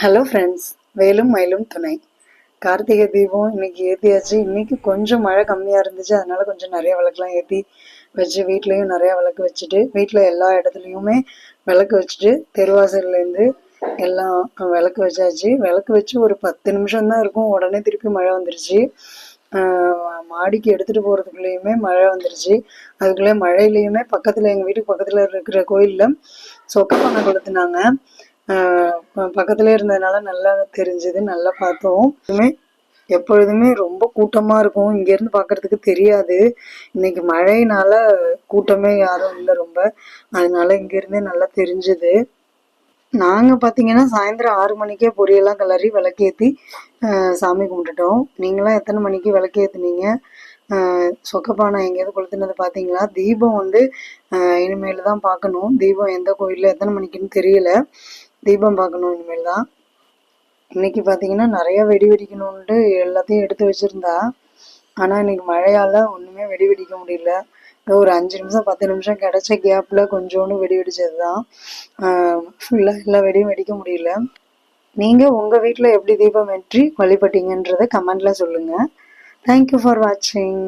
Hello friends, வேலும் மயிலும் துணை. கார்த்திகை தீபம் இன்னைக்கு ஏற்றியாச்சு. இன்னைக்கு கொஞ்சம் மழை கம்மியாக இருந்துச்சு, அதனால கொஞ்சம் நிறைய விளக்குலாம் ஏற்றி வச்சு வீட்லேயும் நிறையா விளக்கு வச்சுட்டு வீட்டில் எல்லா இடத்துலையுமே விளக்கு வச்சுட்டு தெருவாசல்லேருந்து எல்லாம் விளக்கு வச்சாச்சு. விளக்கு வச்சு ஒரு 10 நிமிஷம் தான் இருக்கும், உடனே திருப்பி மழை வந்துருச்சு. மாடிக்கு எடுத்துகிட்டு போகிறதுக்குள்ளேயுமே மழை வந்துருச்சு. அதுக்குள்ளே மழையிலையுமே பக்கத்தில் எங்கள் வீட்டுக்கு பக்கத்தில் இருக்கிற கோயிலில் சொக்கப்பானை கொளுத்துனாங்க. பக்கத்துல இருந்ததுனால நல்லா தெரிஞ்சது, நல்லா பார்த்தோம். எப்பொழுதுமே ரொம்ப கூட்டமா இருக்கும், இங்க இருந்து பாக்குறதுக்கு தெரியாது. இன்னைக்கு மழையினால கூட்டமே யாரும் இல்லை ரொம்ப, அதனால இங்க இருந்தே நல்லா தெரிஞ்சது. நாங்க பாத்தீங்கன்னா சாயந்தரம் 6 மணிக்கே பொரியெல்லாம் கிளறி விளக்கேத்தி சாமி கும்பிட்டுட்டோம். நீங்களாம் எத்தனை மணிக்கு விளக்கேத்துனீங்க? சொக்கப்பானை எங்கேயாவது கொளுத்துனது பார்த்தீங்களா? தீபம் இனிமேல் தான் பார்க்கணும். தீபம் எந்த கோயிலில் எத்தனை மணிக்குன்னு தெரியல. தீபம் பார்க்கணும் இனிமேல் தான். இன்னைக்கு பார்த்தீங்கன்னா நிறைய வெடி வெடிக்கணும்ட்டு எல்லாத்தையும் எடுத்து வச்சுருந்தா, ஆனால் இன்னைக்கு மழையால் ஒன்றுமே வெடி வெடிக்க முடியல. ஒரு 5 நிமிஷம் 10 நிமிஷம் கிடைச்ச கேப்பில் கொஞ்சோண்டு வெடி வெடிச்சது தான். ஃபுல்லாக எல்லா வெடியும் வெடிக்க முடியல. நீங்கள் உங்கள் வீட்டில் எப்படி தீபம் ஏற்றி வழிபட்டீங்கன்றதை கமெண்டில் சொல்லுங்கள். தேங்க்யூ ஃபார் வாட்சிங்.